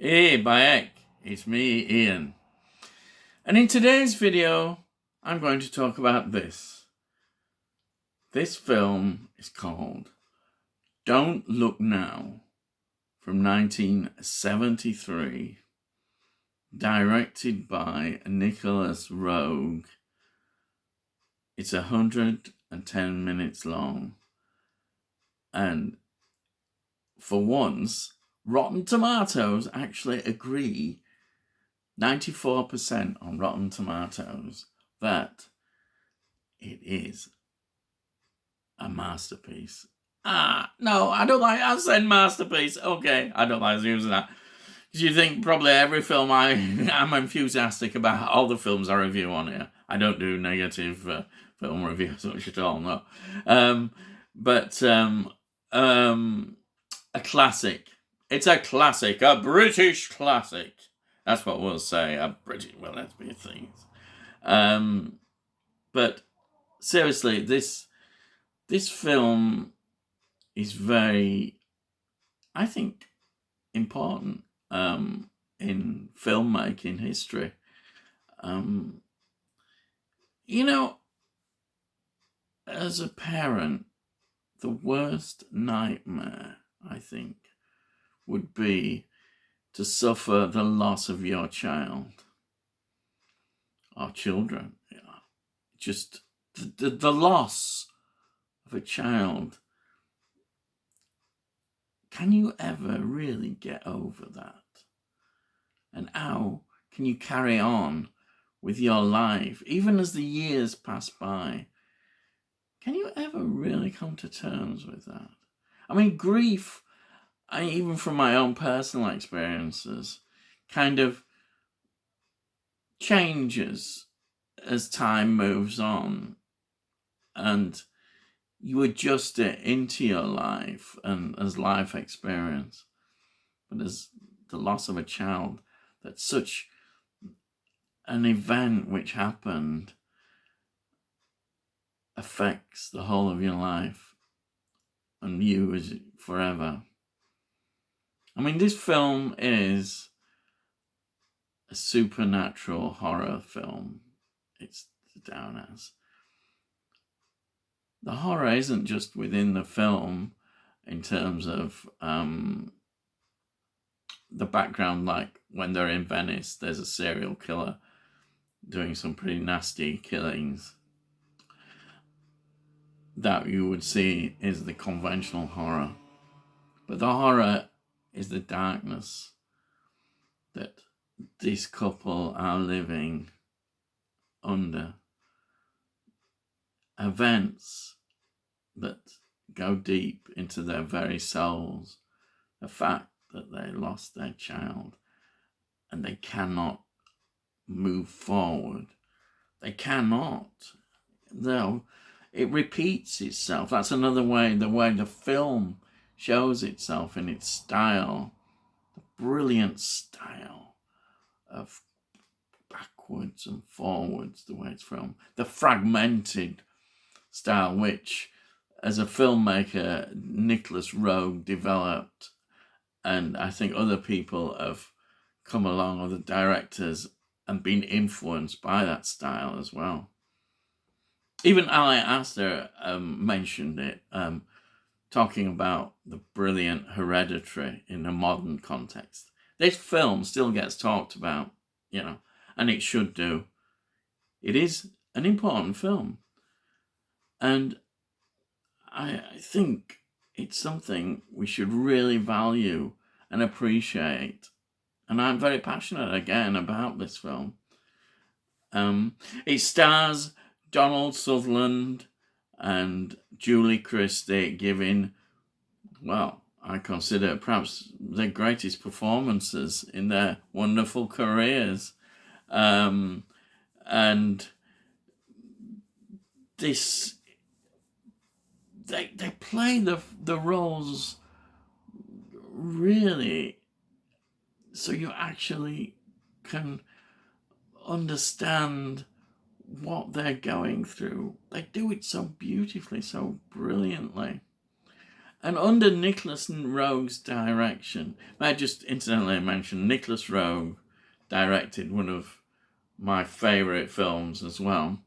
Hey, Bayek, it's me, Ian. And in today's video, I'm going to talk about this. This film is called Don't Look Now, from 1973, directed by Nicholas Roeg. It's 110 minutes long. And for once, Rotten Tomatoes actually agree 94% on Rotten Tomatoes that it is a masterpiece. No, I don't like, I said masterpiece. Okay, I don't like using that. Because you think probably every film I'm enthusiastic about, all the films I review on here. I don't do negative film reviews much at all, no. A classic. It's a classic, a British classic. That's what we'll say, a British, well, let's be things. But seriously, this film is very, I think, important in filmmaking history. As a parent, the worst nightmare, I think, would be to suffer the loss of your child or children. Just the loss of a child. Can you ever really get over that? And how can you carry on with your life, even as the years pass by? Can you ever really come to terms with that? I mean, grief, even from my own personal experiences, kind of changes as time moves on, and you adjust it into your life and as life experience. But as the loss of a child, that's such an event which happened, affects the whole of your life and you as forever. I mean, this film is a supernatural horror film. It's down as. The horror isn't just within the film in terms of the background, like when they're in Venice, there's a serial killer doing some pretty nasty killings. That you would see is the conventional horror. But the horror is the darkness that this couple are living under. Events that go deep into their very souls. The fact that they lost their child and they cannot move forward. They cannot. No, it repeats itself. That's another way, the way the film shows itself in its style. The brilliant style of backwards and forwards, the way it's filmed. The fragmented style, which, as a filmmaker, Nicholas Roeg developed, and I think other people have come along, other directors, and been influenced by that style as well. Even Ali Aster mentioned it, talking about the brilliant Hereditary in a modern context. This film still gets talked about, and it should do. It is an important film. And I think it's something we should really value and appreciate. And I'm very passionate, again, about this film. It stars Donald Sutherland and Julie Christie giving, well, I consider perhaps their greatest performances in their wonderful careers. And this, they play the roles really so you actually can understand what they're going through. They do it so beautifully, so brilliantly. And under Nicholas Roeg's direction, may I just incidentally mention, Nicholas Roeg directed one of my favourite films as well,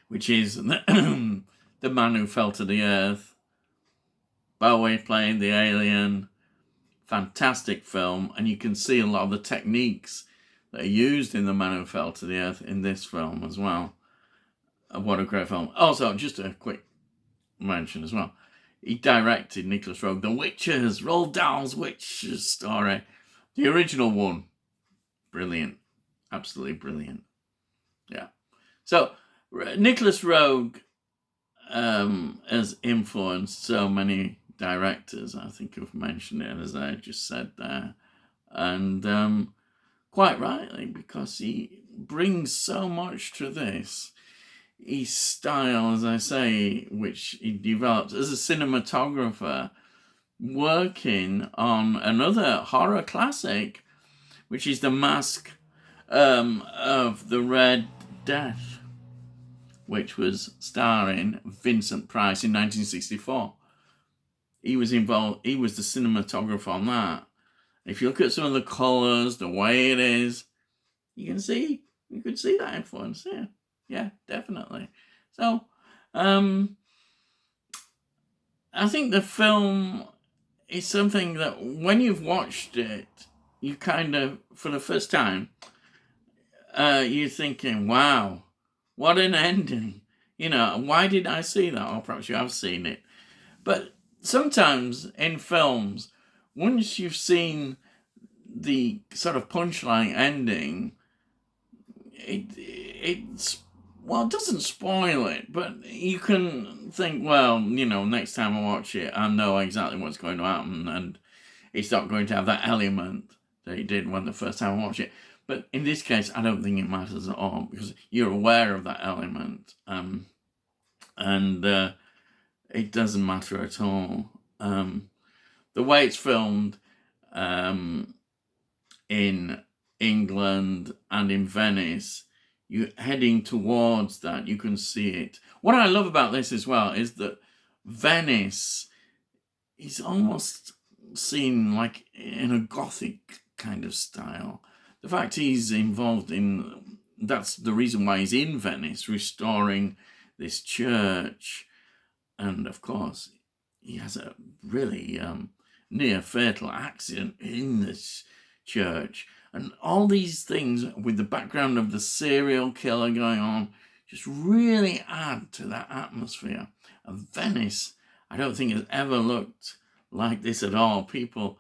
which is The Man Who Fell to the Earth. Bowie playing the alien. Fantastic film, and you can see a lot of the techniques that are used in The Man Who Fell to the Earth in this film as well. What a great film. Also, just a quick mention as well, he directed, Nicholas Roeg, The Witches, Roald Dahl's Witches story. The original one, brilliant. Absolutely brilliant. Yeah. So, Nicholas Roeg has influenced so many directors. I think I've mentioned it, as I just said there. And quite rightly, because he brings so much to this. His style, as I say, which he developed as a cinematographer, working on another horror classic, which is The Mask of the Red Death, which was starring Vincent Price in 1964. He was involved, he was the cinematographer on that. If you look at some of the colours, the way it is, you can see that influence, yeah. Yeah, definitely. So, I think the film is something that when you've watched it, you kind of, for the first time, you're thinking, wow, what an ending. You know, why did I see that? Or perhaps you have seen it. But sometimes in films, once you've seen the sort of punchline ending, it doesn't spoil it, but you can think, well, you know, next time I watch it, I know exactly what's going to happen, and it's not going to have that element that it did when the first time I watched it. But in this case, I don't think it matters at all, because you're aware of that element, and it doesn't matter at all. The way it's filmed in England and in Venice, you're heading towards that, you can see it. What I love about this as well is that Venice is almost seen like in a Gothic kind of style. The fact he's involved in, that's the reason why he's in Venice, restoring this church. And of course, he has a really near fatal accident in this church. And all these things with the background of the serial killer going on just really add to that atmosphere. And Venice, I don't think has ever looked like this at all. People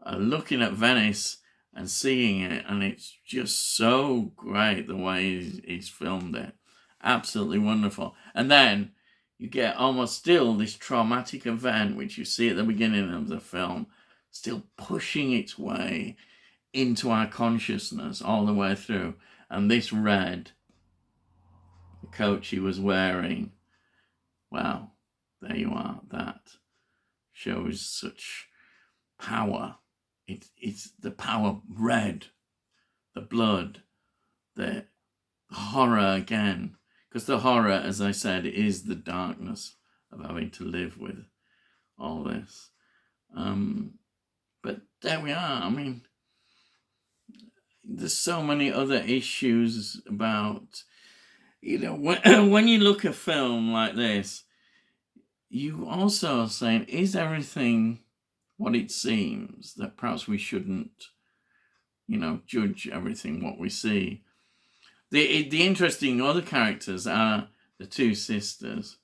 are looking at Venice and seeing it, and it's just so great the way he's filmed it. Absolutely wonderful. And then you get almost still this traumatic event, which you see at the beginning of the film, still pushing its way into our consciousness all the way through. And this red, the coat she was wearing, well, there you are. That shows such power. It's the power, red, the blood, the horror again. Because the horror, as I said, is the darkness of having to live with all this. But there we are. I mean, there's so many other issues about, you know, when you look at a film like this, you also are saying, is everything what it seems? That perhaps we shouldn't, you know, judge everything what we see. The interesting other characters are the two sisters.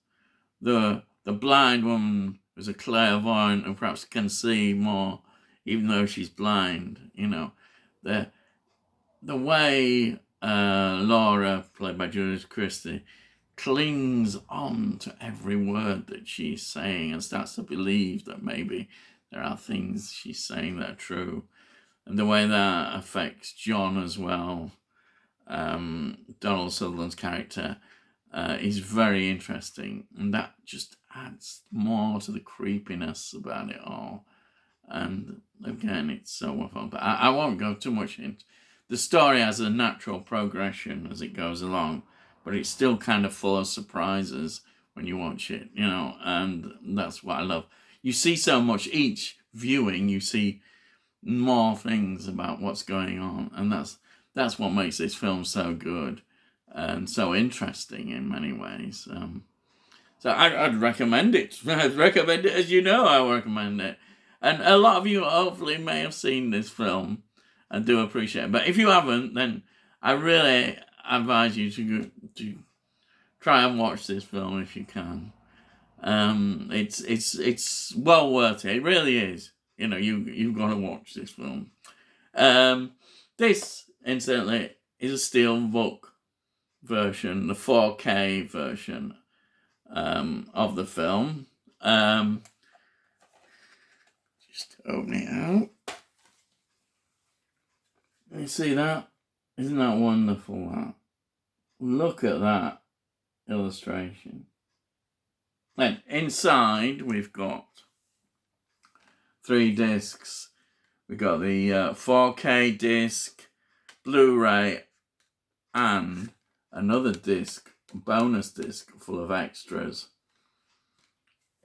The blind woman was a clairvoyant and perhaps can see more, even though she's blind. You know, the way Laura, played by Julia Christie, clings on to every word that she's saying and starts to believe that maybe there are things she's saying that are true. And the way that affects John as well, Donald Sutherland's character, is very interesting. And that just adds more to the creepiness about it all. And again, it's so well fun. But I won't go too much into the story. Has a natural progression as it goes along, but it's still kind of full of surprises when you watch it, you know, and that's what I love. You see so much each viewing, you see more things about what's going on, and that's what makes this film so good and so interesting in many ways. So I'd recommend it. I'd recommend it, as you know, I recommend it. And a lot of you hopefully may have seen this film and do appreciate it. But if you haven't, then I really advise you to try and watch this film if you can. It's well worth it. It really is. You know, you've got to watch this film. This, incidentally, is a Steelbook version, the 4K version of the film. Just open it out. You see that? Isn't that wonderful? That. Look at that illustration. And inside we've got 3 discs. We've got the 4K disc, Blu-ray, and another disc, bonus disc full of extras.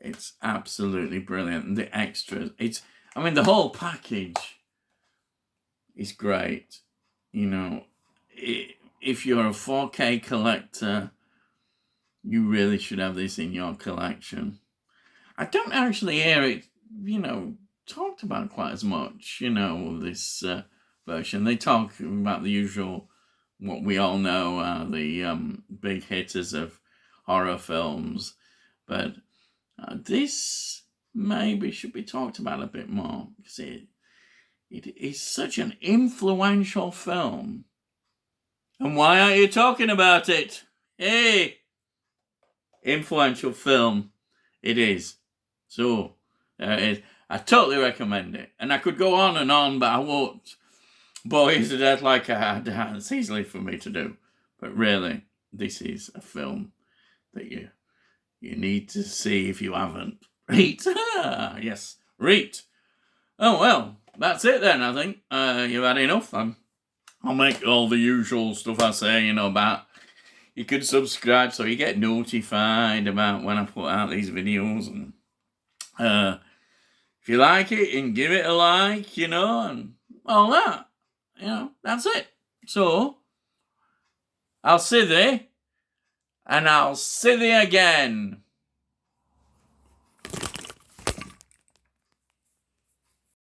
It's absolutely brilliant. And the extras, the whole package is great. You know, if you're a 4K collector, you really should have this in your collection. I don't actually hear it, you know, talked about quite as much, you know, this version. They talk about the usual, what we all know are the big hitters of horror films, but this maybe should be talked about a bit more, because it is such an influential film. And why aren't you talking about it? Hey! Influential film it is. So, there it is. I totally recommend it. And I could go on, but I won't bore you to death like I had. It's easily for me to do. But really, this is a film that you need to see if you haven't. Reet. Yes, Reet. Oh, well, that's it then, I think. You've had enough. I'll make all the usual stuff I say, you know, about you can subscribe so you get notified about when I put out these videos. And if you like it, and give it a like, you know, and all that. You know, that's it. So, I'll see thee, and I'll see thee again.